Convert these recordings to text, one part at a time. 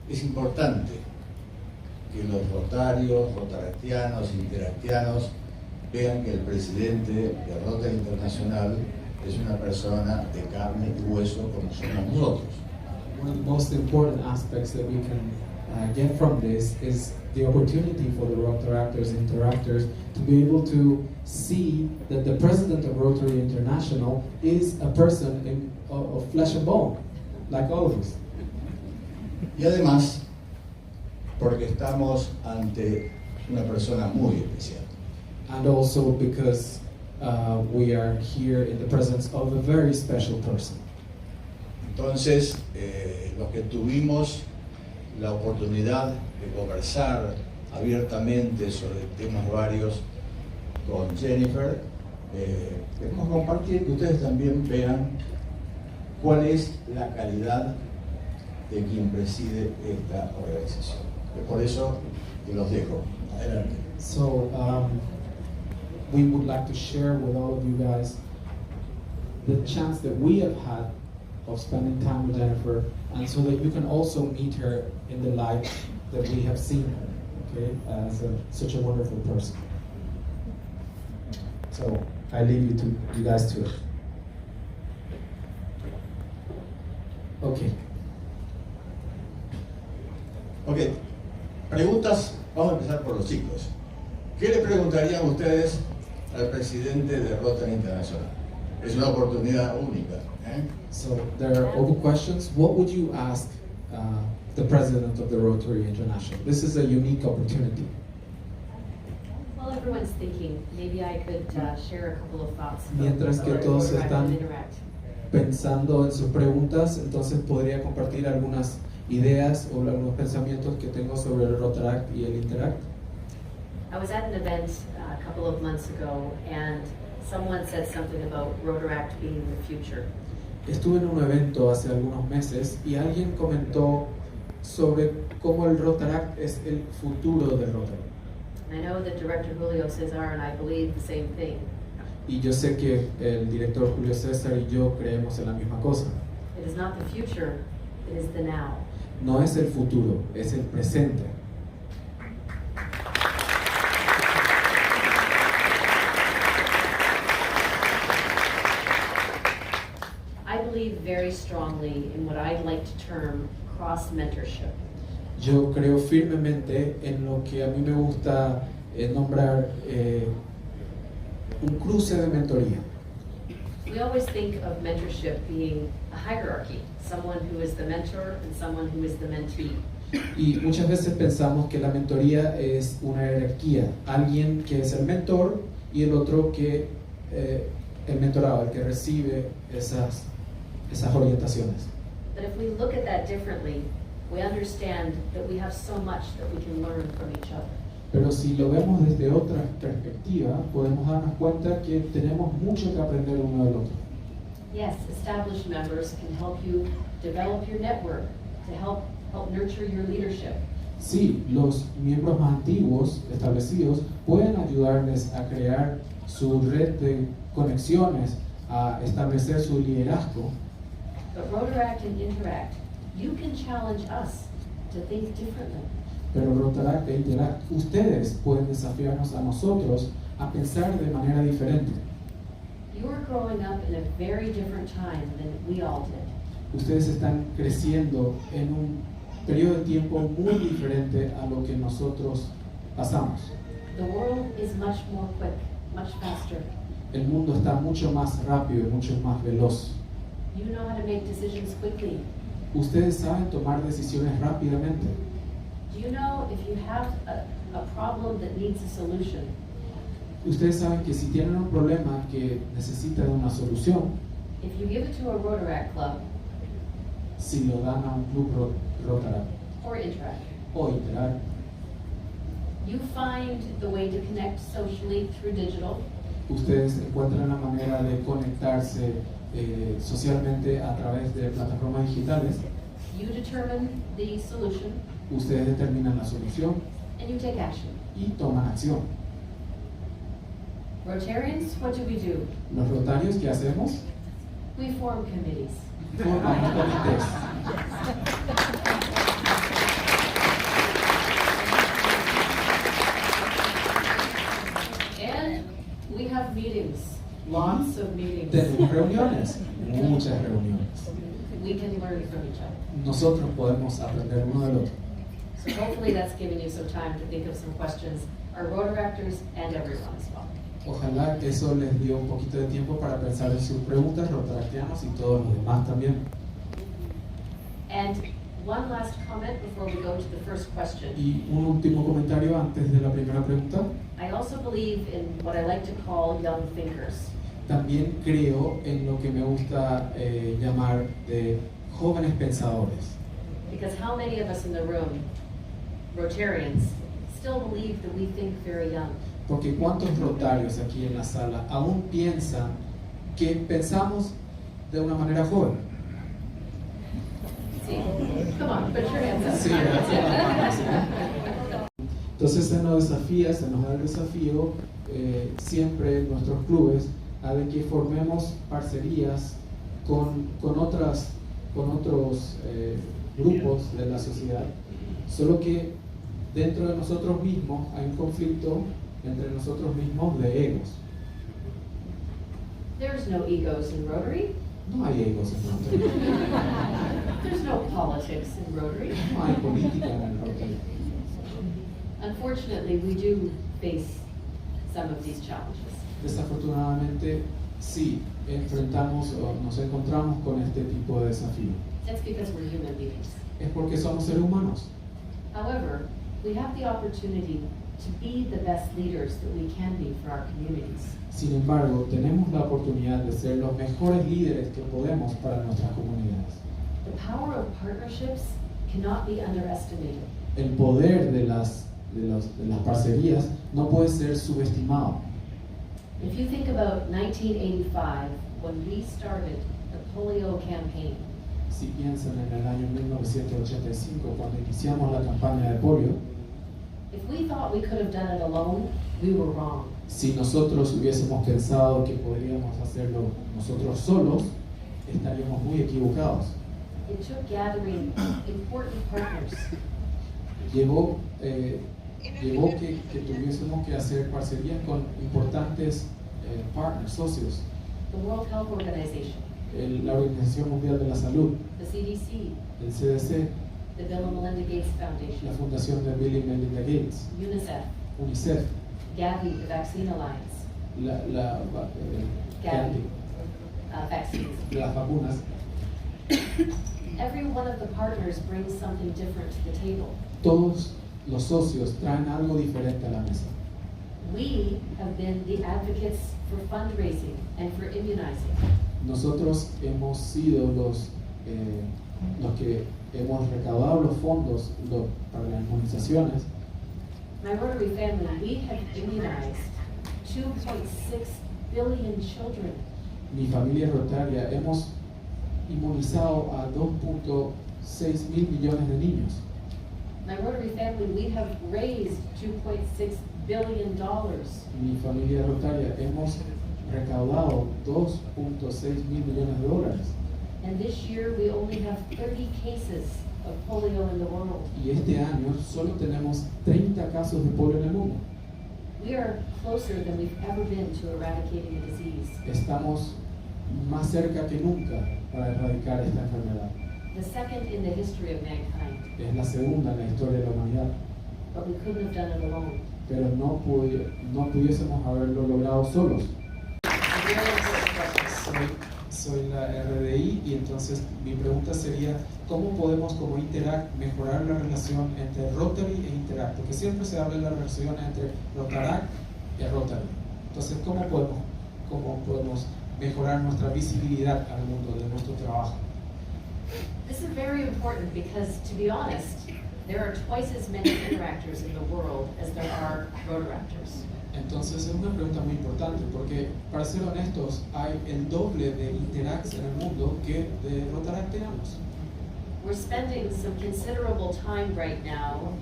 Es importante que los rotarios, rotaractianos, interactianos vean que el presidente de Rotary Internacional es una persona de carne y hueso como somos nosotros. One of the most important aspects that we can get from this is the opportunity for the Rotaractors and Interactors to be able to see that the president of Rotary International is a person of flesh and bone, like all of us. Y además, porque estamos ante una persona muy especial. And also because we are here in the presence of a very special person. Entonces, los que tuvimos la oportunidad de conversar abiertamente sobre temas varios con Jennifer, queremos compartir que ustedes también vean cuál es la calidad de quien preside esta organización. Por eso los dejo. Adelante. So we would like to share with all of you guys the chance that we have had of spending time with Jennifer, and so that you can also meet her in the light that we have seen her, okay, as such a wonderful person. So I leave you guys to it. Okay. Ok, preguntas, vamos a empezar por los chicos. ¿Qué le preguntarían ustedes al presidente de Rotary Internacional? Es una oportunidad única. So there are open questions. What would you ask the president of the Rotary International? This is a unique opportunity. While everyone's thinking, maybe I could share a couple of thoughts. Mientras que todos están Interact. pensando en sus preguntas, entonces podría compartir algunas ideas o algunos pensamientos que tengo sobre el Rotaract y el Interact. I was at an event a couple of months ago, and someone said something about Rotaract being the future. Estuve en un evento hace algunos meses y alguien comentó sobre cómo el Rotaract es el futuro del Rotary. And I know that Director Julio Cesar and I believe the same thing. Y yo sé que el director Julio César y yo creemos en la misma cosa. It is not the future, it is the now. No es el futuro, es el presente. I believe very strongly in what I'd like to term cross-mentorship. Yo creo firmemente en lo que a mí me gusta nombrar un cruce de mentoría. We always think of mentorship being a hierarchy, someone who is the mentor and someone who is the mentee. Y muchas veces pensamos que la mentoría es una jerarquía, alguien que es el mentor y el otro que el mentorado, el que recibe esas orientaciones. But if we look at that differently, we understand that we have so much that we can learn from each other. Pero si lo vemos desde otra perspectiva, podemos darnos cuenta que tenemos mucho que aprender uno del otro. Yes, established members can help you develop your network to help nurture your leadership. Sí, los miembros más antiguos, establecidos, pueden ayudarles a crear su red de conexiones, a establecer su liderazgo. But Rotaract and Interact, you can challenge us to think differently. Pero Rotaract e Interact, ustedes pueden desafiarnos a nosotros a pensar de manera diferente. You are growing up in a very different time than we all did. Ustedes están creciendo en un periodo de tiempo muy diferente a lo que nosotros pasamos. The world is much more quick, much faster. El mundo está mucho más rápido y mucho más veloz. You know how to make decisions quickly. Ustedes saben tomar decisiones rápidamente. Do you know if you have a problem that needs a solution, Ustedes saben que si tienen un problema que necesita de una solución, if you give it to a Rotaract club si lo dan a un club Rotaract or Interact, o Interact, you find the way to connect socially through digital, ustedes encuentran la manera de conectarse socialmente a través de plataformas digitales. you determine the solution, Ustedes determinan la solución and you take action. y toman acción. Rotarians, what do we do? Los rotarios, ¿qué hacemos? We form committees. Formamos comités. reuniones, muchas reuniones. We can learn from each other. Nosotros podemos aprender uno del otro. So hopefully that's giving you some time to think of some questions, our Rotaractors and everyone as well. Ojalá que eso les dio un poquito de tiempo para pensar en sus preguntas, rotaractianos y todos los demás también. And one last comment before we go to the first question. Y un último comentario antes de la primera pregunta. I also believe in what I like to call young thinkers. También creo en lo que me gusta llamar de jóvenes pensadores. Because how many of us in the room, Rotarians, still believe that we think very young? Porque cuántos rotarios aquí en la sala aún piensan que pensamos de una manera joven. Sí. Come on, put your hands up. Sí, entonces se nos da el desafío siempre en nuestros clubes a de que formemos parcerías con otros grupos de la sociedad, solo que dentro de nosotros mismos hay un conflicto entre nosotros mismos de egos. There's no egos in Rotary. No hay egos en Rotary. There's no politics in Rotary. No hay política en el Rotary. Unfortunately, we do face some of these challenges. Desafortunadamente, sí, nos encontramos con este tipo de desafío. That's because we're human beings. Es porque somos seres humanos. However, we have the opportunity to be the best leaders that we can be for our communities. Sin embargo, tenemos la oportunidad de ser los mejores líderes que podemos para nuestras comunidades. The power of partnerships cannot be underestimated. El poder de las parcerías no puede ser subestimado. If you think about 1985, when we started the polio campaign, Si piensan en el año 1985, cuando iniciamos la campaña de polio, if we thought we could have done it alone, we were wrong. si nosotros hubiésemos pensado que podríamos hacerlo nosotros solos, estaríamos muy equivocados. It took gathering important partners. Llevó que tuviésemos que hacer parcerías con importantes partners, socios. The World Health Organization, La Organización Mundial de la Salud, the CDC, el CDC, the Bill and Melinda Gates la Foundation, Fundación de Bill y Melinda Gates, UNICEF, UNICEF, Gavi, the Vaccine Alliance, Gavi, vaccines. las vacunas. Every one of the partners brings something different to the table. Todos los socios traen algo diferente a la mesa. We have been the advocates for fundraising and for immunizing. Nosotros hemos sido los que hemos recaudado los fondos para las inmunizaciones. My Rotary family, we have immunized 2.6 billion children. Mi familia rotaria hemos inmunizado a 2.6 mil millones de niños. My Rotary family, we have raised $2.6 billion. Mi familia rotaria hemos recaudado 2.6 mil millones de dólares. And this year we only have 30 cases of polio in the world. Y este año solo tenemos 30 casos de polio en el mundo. We are closer than we've ever been to eradicating the disease. Estamos más cerca que nunca para erradicar esta enfermedad. The second in the history of mankind. Es la segunda en la historia de la humanidad, But we couldn't have done it alone. pero no pudiésemos haberlo logrado solos. A very important question. Soy la RDI y entonces mi pregunta sería ¿cómo podemos como Interact mejorar la relación entre Rotary e Interact? Porque siempre se habla de la relación entre Rotaract y Rotary. Entonces ¿cómo podemos mejorar nuestra visibilidad al mundo de nuestro trabajo? This is very important because, to be honest, there are twice as many interactors in the world as there are Rotaractors. Entonces es una pregunta muy importante porque, para ser honestos, hay el doble de Interacts en el mundo que de Rotaractianos. We're spending some considerable time right now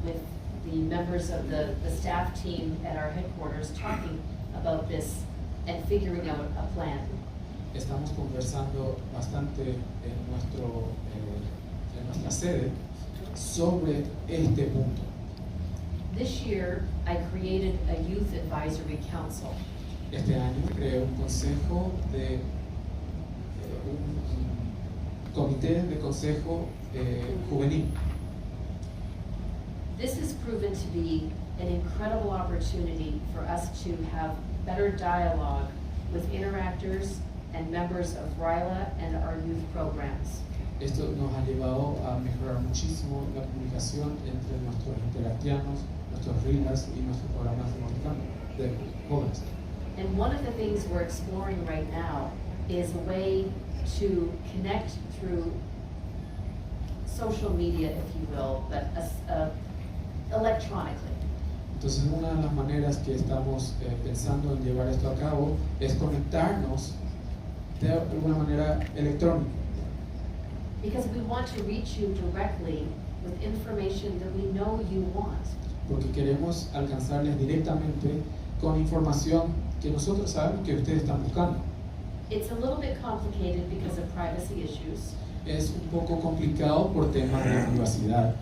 with the members of the staff team at our headquarters talking about this and figuring out a plan. Estamos conversando bastante en nuestra sede sobre este punto. This year, I created a youth advisory council. Este año creé un consejo de un comité de consejo juvenil. This has proven to be an incredible opportunity for us to have better dialogue with interactors and members of RILA and our youth programs. Esto nos ha llevado a mejorar muchísimo la comunicación entre nuestros interactianos, nuestros RILAs y nuestros programas de jóvenes. And one of the things we're exploring right now is a way to connect through social media, if you will, but electronically. Entonces, una de las maneras que estamos pensando en llevar esto a cabo es conectarnos de alguna manera electrónica. Because we want to reach you directly with information that we know you want. Porque queremos alcanzarles directamente con información que nosotros sabemos que ustedes están buscando. It's a little bit complicated because of privacy issues, Es un poco complicado por temas de privacidad,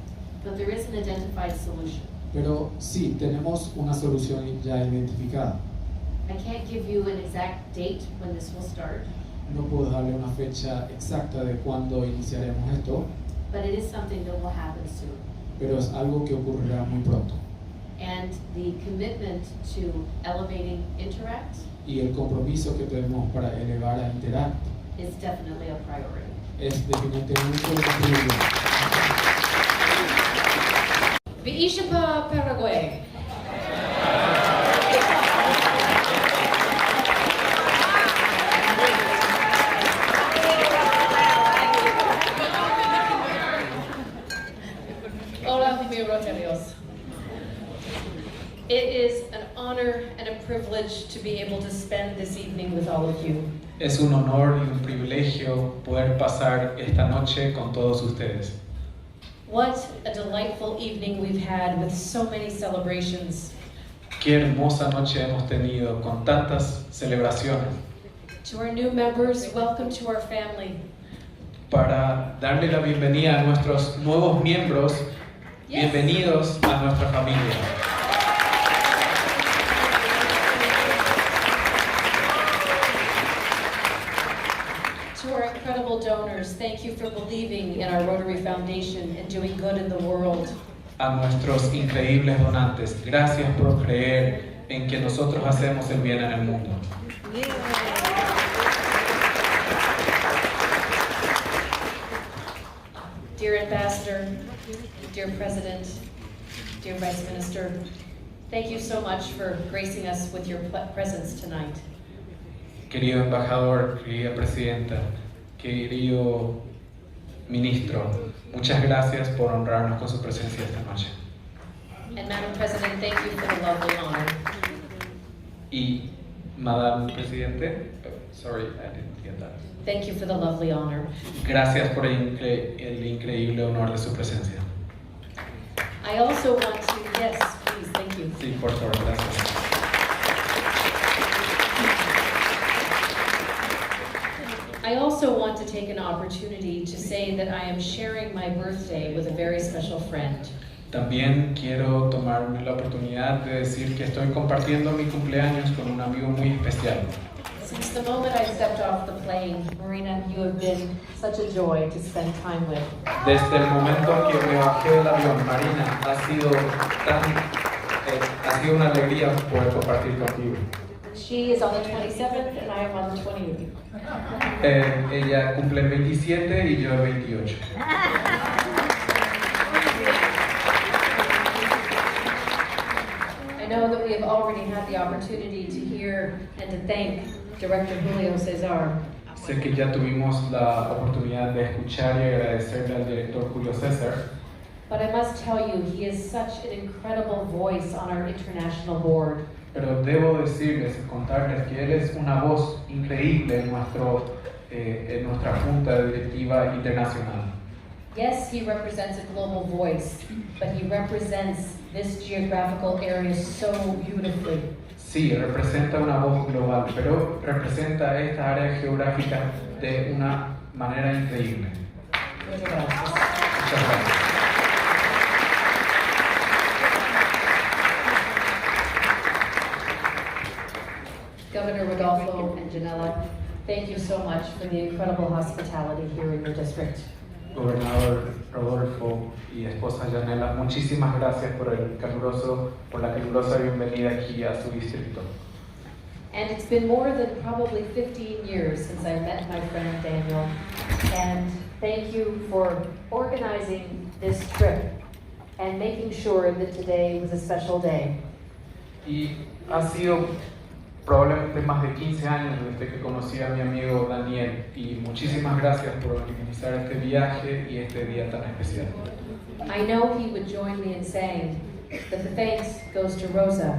but there is an identified solution. pero sí, tenemos una solución ya identificada. I can't give you an exact date when this will start, No puedo darle una fecha exacta de cuándo iniciaremos esto, but it is something that will happen soon. pero es algo que ocurrirá muy pronto. And the commitment to elevating Interact Y el compromiso que tenemos para elevar a Interact is definitely a priority. es definitivamente una prioridad. Viishapa, Paraguay. Hola, mi Rotarios. It is an honor and a privilege to be able to spend this evening with all of you. Es un honor y un privilegio poder pasar esta noche con todos ustedes. What a delightful evening we've had with so many celebrations. Qué hermosa noche hemos tenido con tantas celebraciones. To our new members, welcome to our family. Para darle la bienvenida a nuestros nuevos miembros, Yes. bienvenidos a nuestra familia. To our incredible donors, thank you for believing in our Rotary Foundation and doing good in the world. A nuestros increíbles donantes, gracias por creer en que nosotros hacemos el bien en el mundo. Dear Ambassador, dear President, dear Vice Minister, thank you so much for gracing us with your presence tonight. Querido embajador, querida presidenta, querido ministro, muchas gracias por honrarnos con su presencia esta noche. And Madam President, thank you for the lovely honor. Y, Madame Presidente, sorry, I didn't get that. Thank you for the lovely honor. Gracias por el increíble honor de su presencia. I also want to, yes, please, thank you. Sí, por favor, gracias. I also want to take an opportunity to say that I am sharing my birthday with a very special friend. También quiero tomarme la oportunidad de decir que estoy compartiendo mi cumpleaños con un amigo muy especial. Since the moment I stepped off the plane, Marina, you have been such a joy to spend time with. Desde el momento que me bajé del avión, Marina, ha sido una alegría poder compartir contigo. She is on the 27th and I am on the 28th. Ella cumple el 27 y yo el 28. I know that we have already had the opportunity to hear and to thank Director Julio Cesar. Sé que ya tuvimos la oportunidad de escuchar y agradecerle al director Julio César, But I must tell you, he is such an incredible voice on our international board. pero debo decirles, contarles que él es una voz increíble en nuestra Junta de Directiva Internacional. Yes, he represents a global voice, but he represents this geographical area so beautifully. Sí, representa una voz global, pero representa esta área geográfica de una manera increíble. Muchas gracias. Muchas gracias. Governor Rodolfo and Janela, Thank you so much for the incredible hospitality here in your district. Gobernador Rodolfo y esposa Yanela, muchísimas gracias por la calurosa bienvenida aquí a su distrito. And it's been more than probably 15 years since I met my friend Daniel. And thank you for organizing this trip and making sure that today was a special day. Y ha sido probablemente más de 15 años desde que conocí a mi amigo Daniel, y muchísimas gracias por organizar este viaje y este día tan especial. I know he would join me in saying that the thanks goes to Rosa.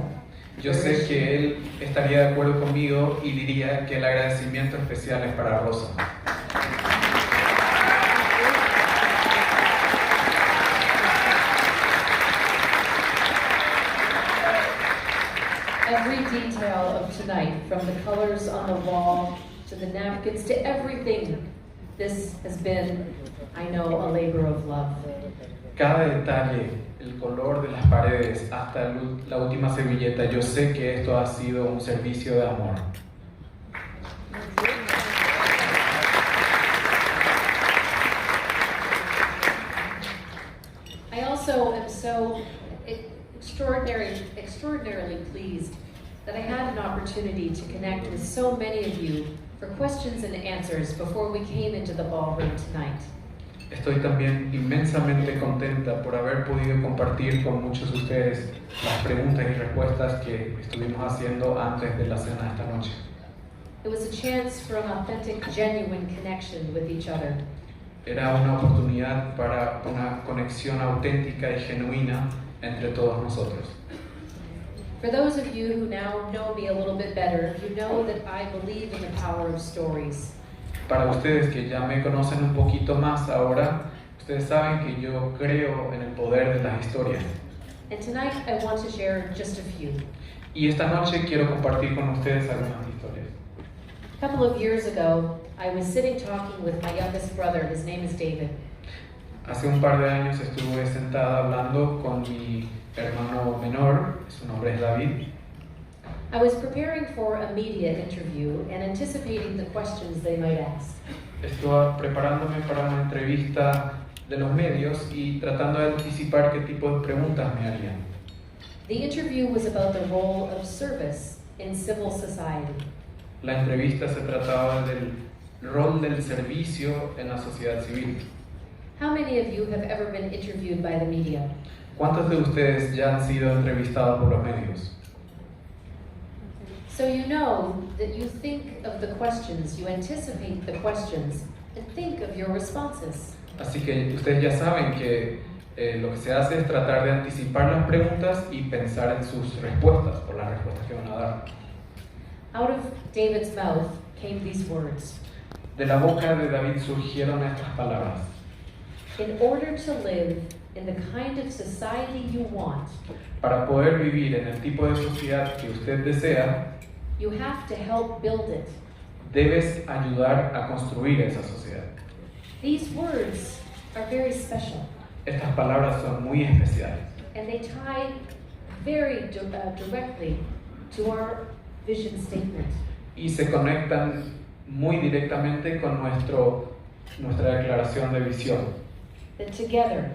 Yo sé que él estaría de acuerdo conmigo y diría que el agradecimiento especial es para Rosa. Every detail of tonight, from the colors on the wall to the napkins to everything, this has been, I know, a labor of love. Cada detalle, el color de las paredes, hasta la última servilleta, yo sé que esto ha sido un servicio de amor. I also am so extraordinarily pleased that I had an opportunity to connect with so many of you for questions and answers before we came into the ballroom tonight. Estoy también inmensamente contenta por haber podido compartir con muchos de ustedes las preguntas y respuestas que estuvimos haciendo antes de la cena esta noche. It was a chance for an authentic, genuine connection with each other. Era una oportunidad para una conexión auténtica y genuina entre todos nosotros. For those of you who now know me a little bit better, you know that I believe in the power of stories. Para ustedes que ya me conocen un poquito más ahora, ustedes saben que yo creo en el poder de las historias. And tonight I want to share just a few. Y esta noche quiero compartir con ustedes algunas historias. A couple of years ago, I was sitting talking with my youngest brother. His name is David. Hace un par de años estuve sentada hablando con mi hermano menor, su nombre es David. I was preparing for a media interview and anticipating the questions they might ask. Estaba preparándome para una entrevista de los medios y tratando de anticipar qué tipo de preguntas me harían. The interview was about the role of service in civil society. La entrevista se trataba del rol del servicio en la sociedad civil. How many of you have ever been interviewed by the media? ¿Cuántos de ustedes ya han sido entrevistados por los medios? So you know that you think of the questions, you anticipate the questions, and think of your responses. Así que ustedes ya saben que lo que se hace es tratar de anticipar las preguntas y pensar en sus respuestas, por las respuestas que van a dar. Out of David's mouth came these words. De la boca de David surgieron estas palabras. In order to live in the kind of society you want, Para poder vivir en el tipo de sociedad que usted desea, you have to help build it. debes ayudar a construir esa sociedad. These words are very special, Estas palabras son muy especiales and they tie very directly to our vision statement. y se conectan muy directamente con nuestra declaración de visión. That together,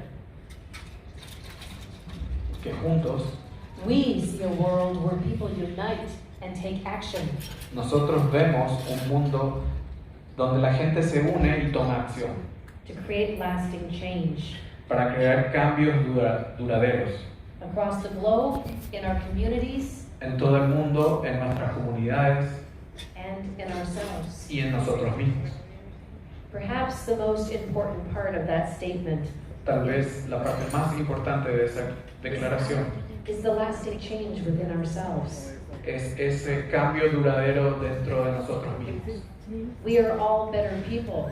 Que juntos we see a world where people unite and take action. nosotros vemos un mundo donde la gente se une y toma acción To create lasting change para crear cambios duraderos across the globe, in our communities, en todo el mundo, en nuestras comunidades and in ourselves. y en nosotros mismos. Perhaps the most important part of that statement Tal vez la parte más importante de esa declaración is the lasting change within ourselves. es ese cambio duradero dentro de nosotros mismos. We are all better people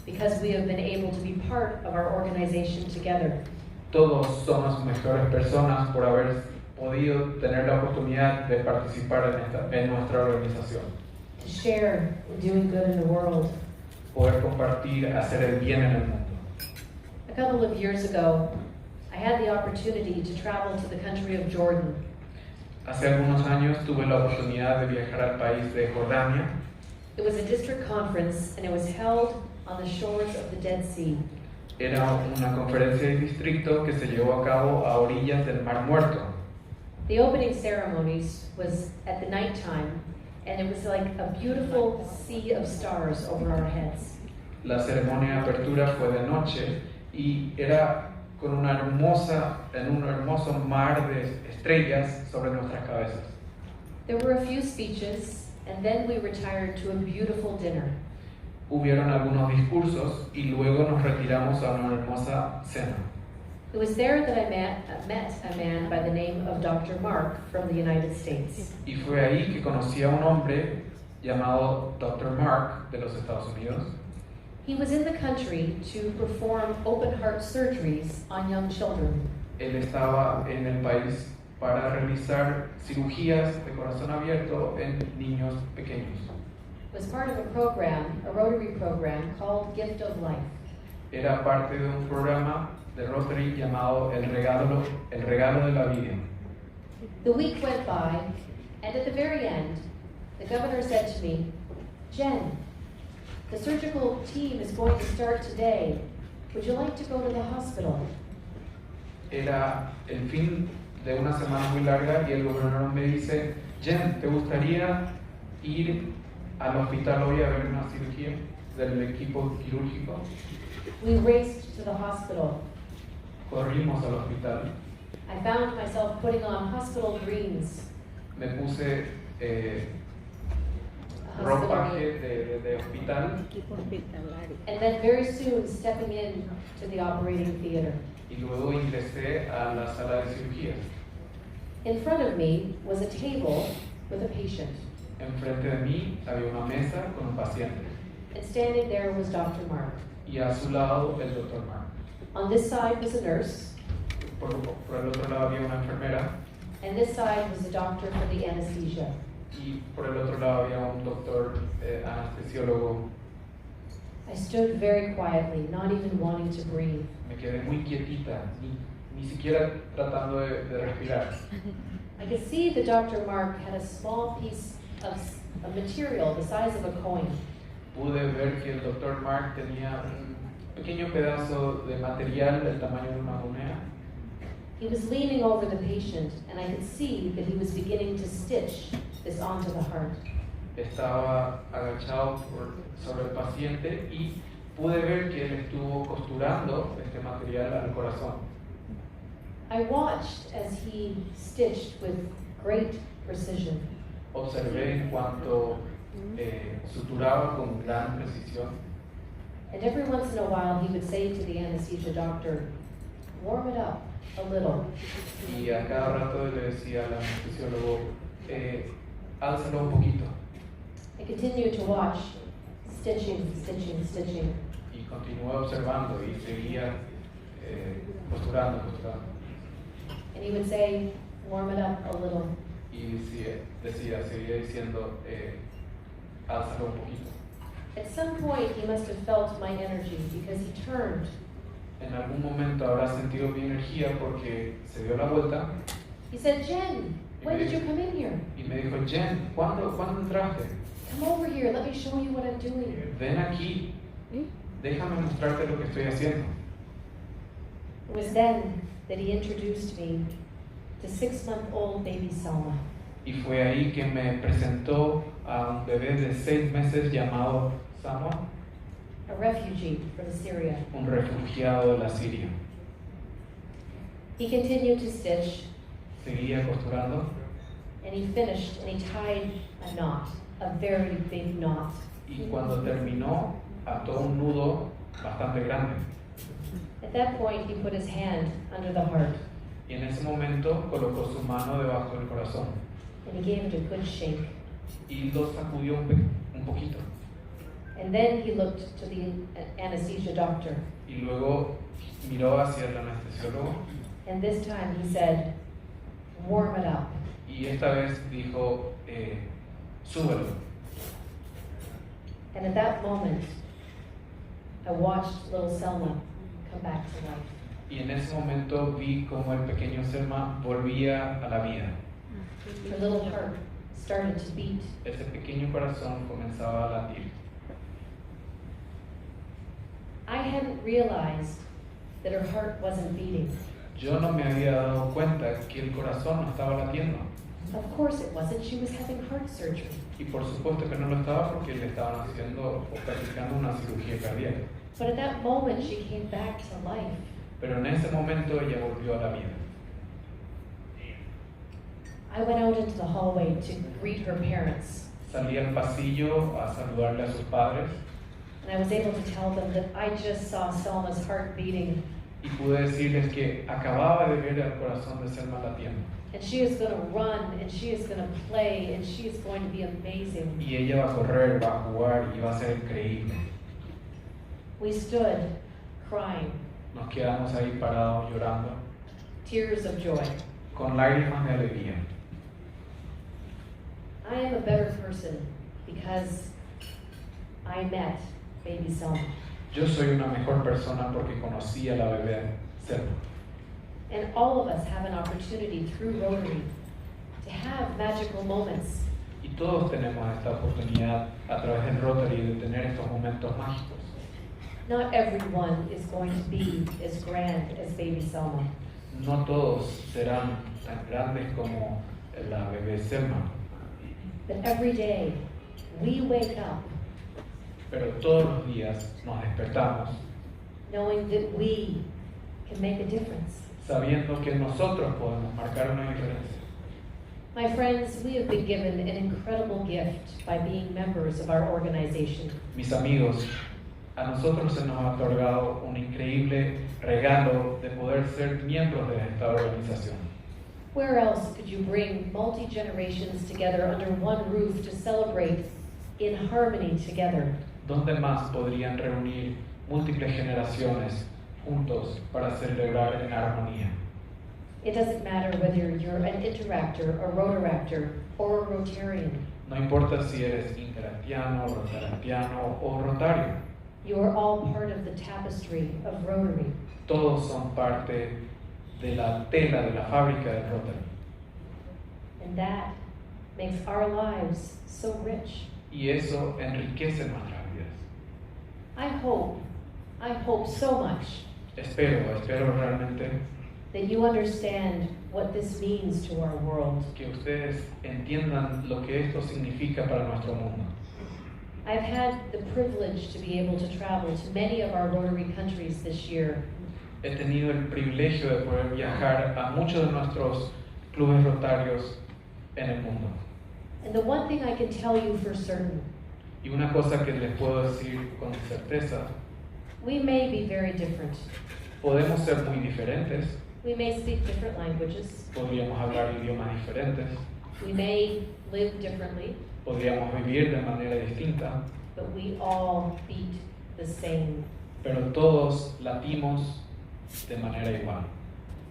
because we have been able to be part of our organization together. Todos somos mejores personas por haber podido tener la oportunidad de participar en nuestra organización. To share in doing good in the world. Poder compartir, hacer el bien en el mundo. A couple of years ago, I had the opportunity to travel to the country of Jordan. Hace algunos años tuve la oportunidad de viajar al país de Jordania It was a district conference and it was held on the shores of the Dead Sea. Era una conferencia de distrito que se llevó a cabo a orillas del Mar Muerto. The opening ceremonies was at the nighttime, and it was like a beautiful sea of stars over our heads. La ceremonia de apertura fue de noche y era con un hermoso mar de estrellas sobre nuestras cabezas. There were a few speeches, and then we retired to a beautiful dinner. Hubieron algunos discursos y luego nos retiramos a una hermosa cena. It was there that I met a man by the name of Dr. Mark from the United States. Y fue ahí que conocí a un hombre llamado Dr. Mark de los Estados Unidos. He was in the country to perform open heart surgeries on young children. Él estaba en el país para realizar cirugías de corazón abierto en niños pequeños. It was part of a program, a Rotary program called Gift of Life. Era parte de un programa de Rotary llamado El Regalo de la Vida. The week went by, and at the very end, the governor said to me, "Jen, the surgical team is going to start today. Would you like to go to the hospital?" Era el fin de una semana muy larga y el gobernador me dice, Jen, ¿te gustaría ir al hospital hoy a ver una cirugía del equipo quirúrgico? We raced to the hospital. Corrimos al hospital. I found myself putting on hospital greens. Me puse a ropaje hospital de hospital and then very soon stepping in to the operating theater. y luego ingresé a la sala de cirugía. In front of me was a table with a patient, Enfrente de mí había una mesa con un paciente and standing there was Dr. Mark. y a su lado el doctor Mark. On this side was a nurse, Por el otro lado había una enfermera and this side was the doctor for the anesthesia. y por el otro lado había un doctor anestesiólogo. I stood very quietly, not even wanting to breathe. Me quedé muy quietita, ni siquiera tratando de respirar. I could see that Dr. Mark had a small piece of material the size of a coin. Pude ver que el doctor Mark tenía un pequeño pedazo de material del tamaño de una moneda. He was leaning over the patient, and I could see that he was beginning to stitch this onto the heart. Estaba agachado sobre el paciente y pude ver que él estuvo costurando este material al corazón. I watched as he stitched with great precision. Observé en cuanto suturaba con gran precisión And every once in a while he would say to the anesthesia doctor, "Warm it up a little." y a cada rato le decía al anestesiólogo, álzalo un poquito. I continued to watch, stitching, stitching, stitching. Y continué observando y seguía costurando. And he would say, "Warm it up a little." Y seguía diciendo, álzalo un poquito. At some point he must have felt my energy because he turned En algún momento habrá sentido mi energía porque se dio la vuelta He said, "Jen, when did you come in here? y me dijo, Jen, ¿cuándo entraste? Come over here, let me show you what I'm doing." Ven aquí, déjame mostrarte lo que estoy haciendo. It was then that he introduced me to 6-month-old baby Selma. Y fue ahí que me presentó a un bebé de 6 meses llamado Samuel, A refugee from Syria. un refugiado de la Siria. He continued to stitch, Seguía costurando and he finished, and he tied a knot, a very big knot. y cuando terminó ató un nudo bastante grande. At that point, he put his hand under the heart, Y en ese momento colocó su mano debajo del corazón and he gave it a good shake. y lo sacudió un poquito. And then he looked to the anesthesia doctor, Y luego miró hacia el anestesiólogo and this time he said, "Warm it up." y esta vez dijo, súbelo. And at that moment, I watched little Selma come back to life. Y en ese momento vi como el pequeño Selma volvía a la vida. Her little heart started to beat. ese pequeño corazón comenzaba a latir. I hadn't realized that her heart wasn't beating. Yo no me había dado cuenta que el corazón no estaba latiendo. Of course it wasn't. She was having heart surgery. Y por supuesto que no lo estaba porque le estaban haciendo o practicando una cirugía cardíaca. But at that moment, she came back to life. Pero en ese momento ella volvió a la vida. I went out into the hallway to greet her parents, Salí al pasillo a saludarle a sus padres and I was able to tell them that I just saw Selma's heart beating, y pude decirles que acababa de ver el corazón de Selma latiendo. and she is going to run, and she is going to play, and she is going to be amazing. Y ella va a correr, va a jugar y va a ser increíble. We stood crying, Nos quedamos ahí parados llorando tears of joy. con lágrimas de alegría. I am a better person because I met baby Selma. Yo soy una mejor persona porque conocí a la bebé Selma. And all of us have an opportunity through Rotary to have magical moments. Y todos tenemos esta oportunidad a través del Rotary de tener estos momentos mágicos. Not everyone is going to be as grand as baby Selma. No todos serán tan grandes como la bebé Selma, But every day we wake up pero todos los días nos despertamos knowing that we can make a difference. sabiendo que nosotros podemos marcar una diferencia. My friends, we have been given an incredible gift by being members of our organization. Mis amigos, a nosotros se nos ha otorgado un increíble regalo de poder ser miembros de esta organización. Where else could you bring multi-generations together under one roof to celebrate in harmony together? ¿Dónde más podrían reunir múltiples generaciones juntos para celebrar en armonía? It doesn't matter whether you're an interactor, a rotaractor, or a Rotarian. No importa si eres interactiano, rotarantiano o rotario. You are all part of the tapestry of Rotary. Todos son parte de la tela de la fábrica del Rotary. And that makes our lives so rich. Y eso enriquece nuestras vidas. I hope so much Espero realmente that you understand what this means to our world. que ustedes entiendan lo que esto significa para nuestro mundo. I've had the privilege to be able to travel to many of our Rotary countries this year. He tenido el privilegio de poder viajar a muchos de nuestros clubes rotarios en el mundo. And the one thing I can tell you for certain, Y una cosa que les puedo decir con certeza, we may be very different. podemos ser muy diferentes, We may speak different languages. podríamos hablar idiomas diferentes, We may live differently, podríamos vivir de manera distinta, but we all beat the same. pero todos latimos de manera igual.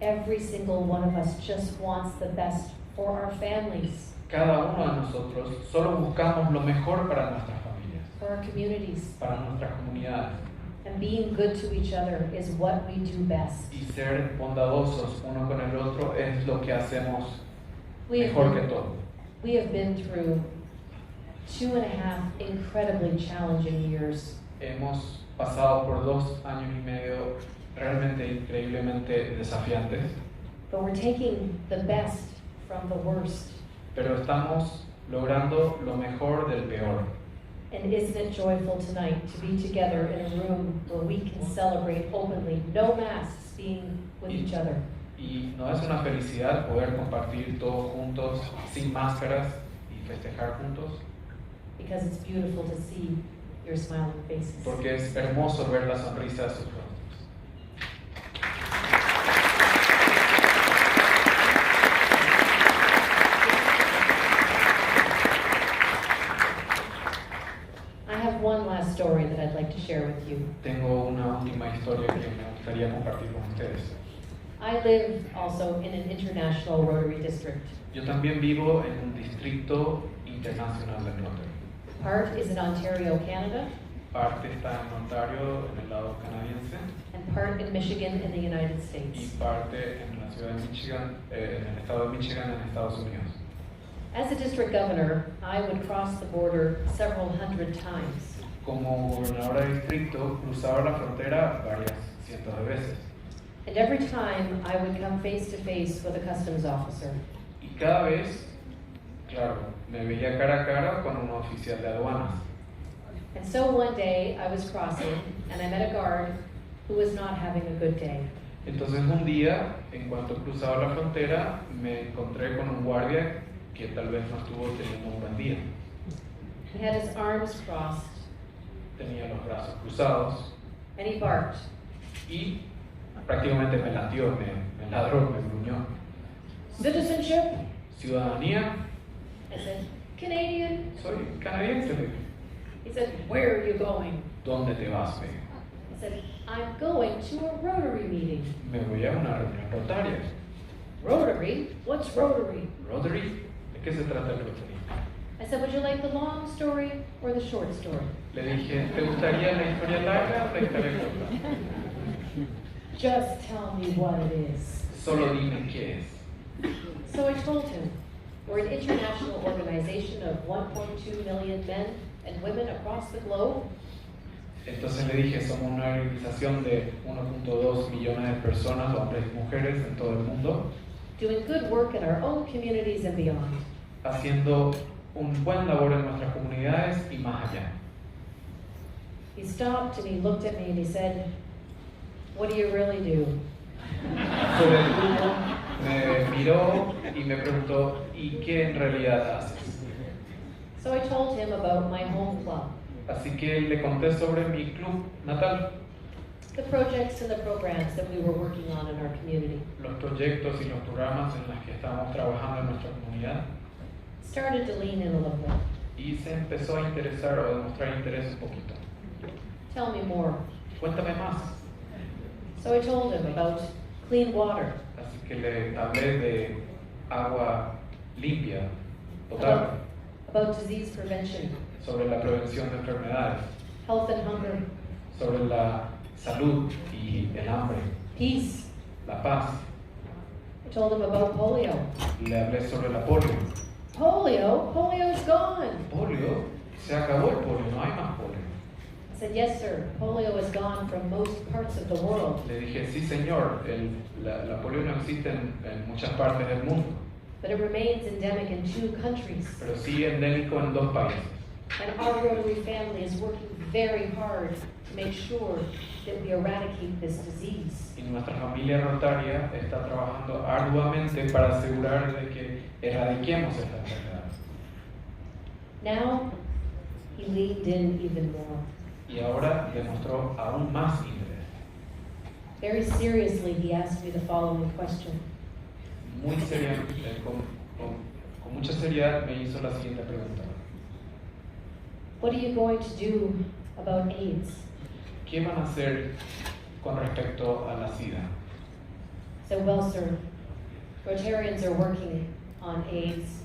Every single one of us just wants the best for our families, Cada uno de nosotros solo buscamos lo mejor para nuestras familias, for our communities. para nuestras comunidades. And being good to each other is what we do best. Y ser bondadosos uno con el otro es lo que hacemos We have mejor que been, todo. we have been through 2.5 incredibly challenging years. Hemos pasado por 2 años y medio realmente increíblemente desafiantes, But we're taking the best from the worst. pero estamos logrando lo mejor del peor. And isn't it joyful tonight to be together in a room where we can celebrate openly, no masks, being with each other? Y no es una felicidad poder compartir todos juntos, sin máscaras, y festejar juntos, Because it's beautiful to see your smiling faces. porque es hermoso ver la sonrisa de sus rostros. I have one last story that I'd like to share with you. Tengo una última historia que me gustaría compartir con ustedes. I live also in an international Rotary district. Yo también vivo en un distrito internacional del Rotary. Part is in Ontario, Canada, Parte está en Ontario, en el lado canadiense, and part in Michigan in the United y States. parte en la ciudad de Michigan, en el estado de Michigan, en Estados Unidos. As a district governor, I would cross the border several hundred times. Como gobernadora de distrito, cruzaba la frontera varias cientos de veces. And every time I would come face to face with a customs officer. Y cada vez, claro, me veía cara a cara con un oficial de aduanas. And so one day I was crossing and I met a guard who was not having a good day. Entonces un día, en cuanto cruzaba la frontera, me encontré con un guardia que tal vez no estuvo teniendo un buen día. He had his arms crossed Tenía los brazos cruzados and he barked. y prácticamente me latió, me ladró, me gruñó. Citizenship? Ciudadanía, I said, Canadian? soy canadiense. He said, where are you going? ¿Dónde te vas? Me I said, I'm going to a Rotary meeting. Me voy a una reunión rotaria. Rotary? What's Rotary? ¿Rotary? ¿De qué se trata el Rotary? I said, would you like the long story or the short story? Le dije, ¿te gustaría la historia larga o la historia corta? Just tell me what it is. Solo dime qué es. So I told him, we're an international organization of 1.2 million men and women across the globe. Entonces le dije, somos una organización de 1.2 millones de personas, hombres y mujeres en todo el mundo, Doing good work in our own communities and beyond. haciendo un buen labor en nuestras comunidades y más allá. He stopped and he looked at me and he said, what do you really do? Se detuvo, me miró y me preguntó, ¿y qué en realidad haces? So I told him about my home club, Así que le conté sobre mi club natal, the projects and the programs that we were working on in our community. los proyectos y los programas en los que estábamos trabajando en nuestra comunidad. Started to lean in a little bit. Y se empezó a interesar o a demostrar interés un poquito. Tell me more. Cuéntame más. So I told him about clean water, Así que le hablé de agua limpia, potable, about disease prevention, sobre la prevención de enfermedades, health and hunger, sobre la salud y el hambre, peace. la paz. I told him about polio. Le hablé sobre la polio. Polio's gone. Polio, se acabó el polio, no hay más polio. I said, yes, sir. Polio is gone from most parts of the world. Le dije, sí señor, la polio no existe en muchas partes del mundo, But it remains endemic in 2 countries. pero sí endémico en 2 países. And our Rotary family is working very hard to make sure that we eradicate this disease. Y nuestra familia rotaria está trabajando arduamente para asegurar de que erradiquemos esta enfermedad. Now, he leaned in even more. Y ahora demostró aún más interés. Very seriously, he asked me the following question. Muy con mucha seriedad me hizo la siguiente pregunta. What are you going to do about AIDS? ¿Qué van a hacer con respecto a la SIDA? I said, well, sir, Rotarians are working on AIDS.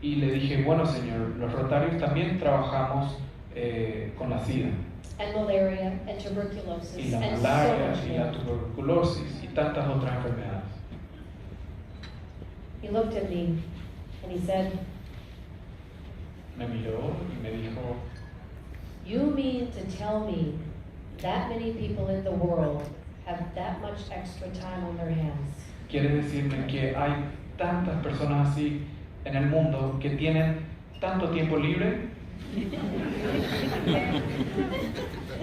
Y le dije, bueno señor, los rotarios también trabajamos con la SIDA. And malaria, and tuberculosis, Y la and so malaria, much y la more. tuberculosis, y tantas otras enfermedades. He looked at me and he said, Me miró y me dijo, you mean to tell me that many people in the world have that much extra time on their hands? ¿quiere decirme que hay tantas personas así en el mundo que tienen tanto tiempo libre? And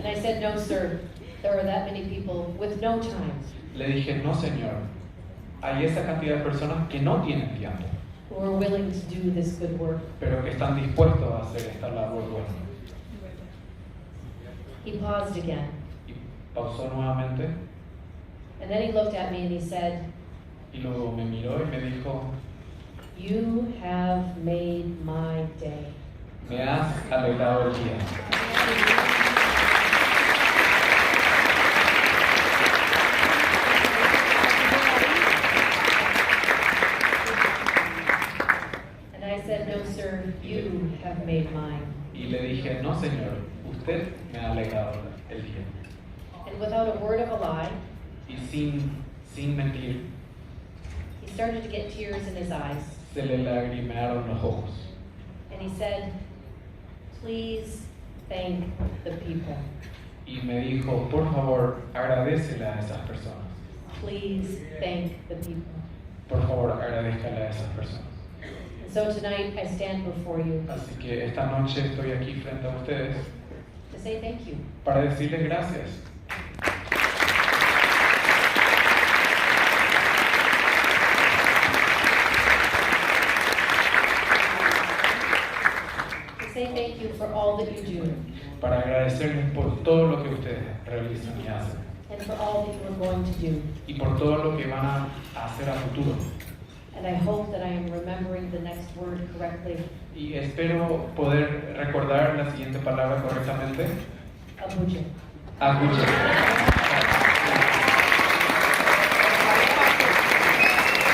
I said, no, sir, there are that many people with no time, Le dije, no señor, hay esa cantidad de personas que no tienen tiempo, who are willing to do this good work. pero que están dispuestos a hacer esta labor buena. He paused again, Y pausó nuevamente and then he looked at me and he said, y luego me miró y me dijo, you have made my day. me has alegrado el día. And I said, no, sir, you have made mine. Y le dije, no señor, usted me ha alegrado el día. And without a word of a lie, Y sin mentir, he started to get tears in his eyes. se le lagrimearon los ojos. And he said, please thank the people. Y me dijo, por favor, agradécele a esas personas. Please thank the people. Por favor, agradézcale a esas personas. And so tonight I stand before you Así que esta noche estoy aquí frente a ustedes to say thank you. para decirles gracias. To say thank you for all that you do Para agradecerles por todo lo que ustedes realizan y hacen. and for all that you are going to do. Y por todo lo que van a hacer a futuro. And I hope that I am remembering the next word correctly. Y espero poder recordar la siguiente palabra correctamente. Abuja. Abuja.